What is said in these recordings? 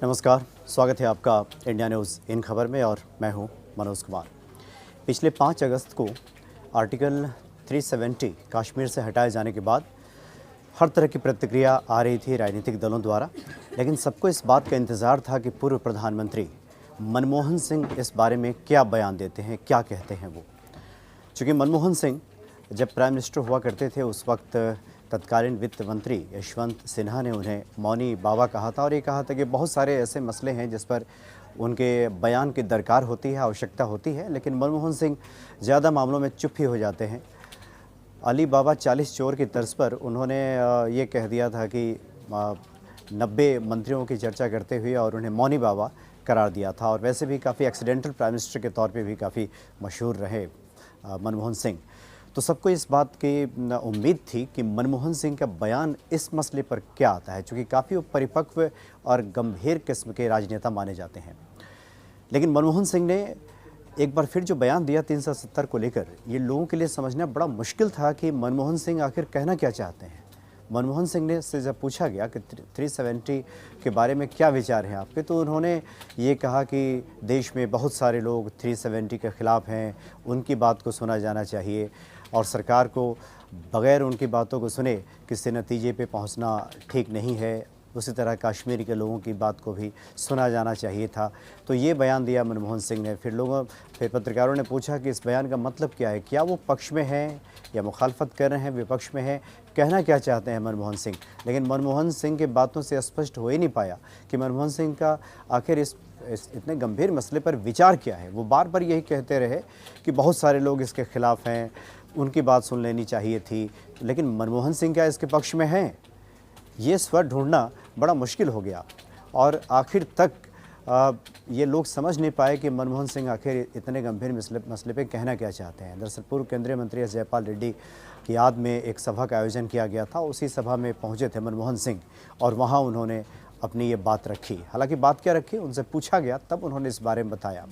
नमस्कार, स्वागत है आपका इंडिया न्यूज़ इन खबर में और मैं हूं मनोज कुमार। पिछले 5 अगस्त को आर्टिकल 370 कश्मीर से हटाए जाने के बाद हर तरह की प्रतिक्रिया आ रही थी राजनीतिक दलों द्वारा, लेकिन सबको इस बात का इंतज़ार था कि पूर्व प्रधानमंत्री मनमोहन सिंह इस बारे में क्या बयान देते हैं, क्या कहते हैं वो। चूँकि मनमोहन सिंह जब प्राइम मिनिस्टर हुआ करते थे उस वक्त तत्कालीन वित्त मंत्री यशवंत सिन्हा ने उन्हें मौनी बाबा कहा था और ये कहा था कि बहुत सारे ऐसे मसले हैं जिस पर उनके बयान की दरकार होती है, आवश्यकता होती है, लेकिन मनमोहन सिंह ज़्यादा मामलों में चुप ही हो जाते हैं। अली बाबा 40 चोर की तर्ज पर उन्होंने ये कह दिया था कि 90 मंत्रियों की चर्चा करते हुए और उन्हें मौनी बाबा करार दिया था और वैसे भी काफ़ी एक्सीडेंटल प्राइम मिनिस्टर के तौर पे भी काफ़ी मशहूर रहे मनमोहन सिंह। तो सबको इस बात की उम्मीद थी कि मनमोहन सिंह का बयान इस मसले पर क्या आता है, चूँकि काफ़ी परिपक्व और गंभीर किस्म के राजनेता माने जाते हैं। लेकिन मनमोहन सिंह ने एक बार फिर जो बयान दिया 370 को लेकर, ये लोगों के लिए समझना बड़ा मुश्किल था कि मनमोहन सिंह आखिर कहना क्या चाहते हैं। मनमोहन सिंह ने से जब पूछा गया कि 370 के बारे में क्या विचार हैं आपके, तो उन्होंने ये कहा कि देश में बहुत सारे लोग 370 के ख़िलाफ़ हैं, उनकी बात को सुना जाना चाहिए और सरकार को बग़ैर उनकी बातों को सुने किसी नतीजे पे पहुंचना ठीक नहीं है। उसी तरह कश्मीर के लोगों की बात को भी सुना जाना चाहिए था। तो ये बयान दिया मनमोहन सिंह ने। फिर पत्रकारों ने पूछा कि इस बयान का मतलब क्या है, क्या वो पक्ष में हैं या मुखालफत कर रहे हैं, विपक्ष में हैं, कहना क्या चाहते हैं मनमोहन सिंह। लेकिन मनमोहन सिंह की बातों से स्पष्ट हो ही नहीं पाया कि मनमोहन सिंह का आखिर इस इतने गंभीर मसले पर विचार क्या है। वो बार बार यही कहते रहे कि बहुत सारे लोग इसके ख़िलाफ़ हैं, उनकी बात सुन लेनी चाहिए थी, लेकिन मनमोहन सिंह क्या इसके पक्ष में हैं? ये स्वर ढूंढना बड़ा मुश्किल हो गया और आखिर तक ये लोग समझ नहीं पाए कि मनमोहन सिंह आखिर इतने गंभीर मसले पे कहना क्या चाहते हैं। दरअसल पूर्व केंद्रीय मंत्री एस जयपाल रेड्डी की याद में एक सभा का आयोजन किया गया था। उसी सभा में पहुंचे थे मनमोहन सिंह और वहां उन्होंने अपनी ये बात रखी। हालांकि बात क्या रखी, उनसे पूछा गया तब उन्होंने इस बारे में बताया।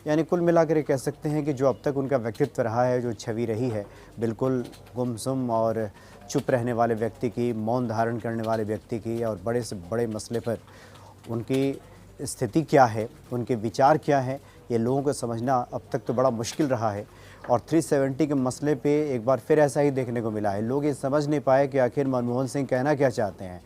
यानी कुल मिलाकर ये कह सकते हैं कि जो अब तक उनका व्यक्तित्व रहा है, जो छवि रही है, बिल्कुल गुमसुम और चुप रहने वाले व्यक्ति की, मौन धारण करने वाले व्यक्ति की, और बड़े से बड़े मसले पर उनकी स्थिति क्या है, उनके विचार क्या है, ये लोगों को समझना अब तक तो बड़ा मुश्किल रहा है। और 370 के मसले पे एक बार फिर ऐसा ही देखने को मिला है। लोग ये समझ नहीं पाए कि आखिर मनमोहन सिंह कहना क्या चाहते हैं।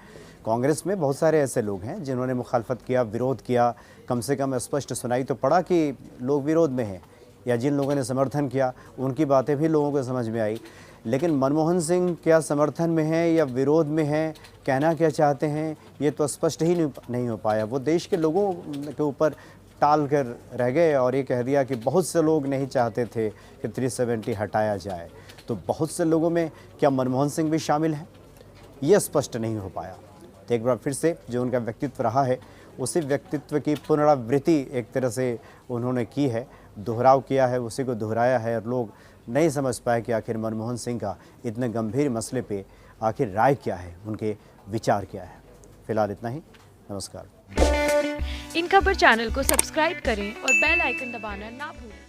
कांग्रेस में बहुत सारे ऐसे लोग हैं जिन्होंने मुखालफत किया, विरोध किया, कम से कम स्पष्ट सुनाई तो पड़ा कि लोग विरोध में हैं, या जिन लोगों ने समर्थन किया उनकी बातें भी लोगों को समझ में आई। लेकिन मनमोहन सिंह क्या समर्थन में हैं या विरोध में हैं, कहना क्या चाहते हैं, ये तो स्पष्ट ही नहीं हो पाया। वो देश के लोगों के ऊपर टाल कर रह गए और ये कह दिया कि बहुत से लोग नहीं चाहते थे कि 370 हटाया जाए। तो बहुत से लोगों में क्या मनमोहन सिंह भी शामिल हैं, ये स्पष्ट नहीं हो पाया। तो एक बार फिर से जो उनका व्यक्तित्व रहा है, उसी व्यक्तित्व की पुनरावृत्ति एक तरह से उन्होंने की है, दोहराव किया है, उसी को दोहराया है और लोग नहीं समझ पाए कि आखिर मनमोहन सिंह का इतने गंभीर मसले पे आखिर राय क्या है, उनके विचार क्या है। फिलहाल इतना ही। नमस्कार। इन खबर चैनल को सब्सक्राइब करें और बेल आइकन दबाना ना भूलें।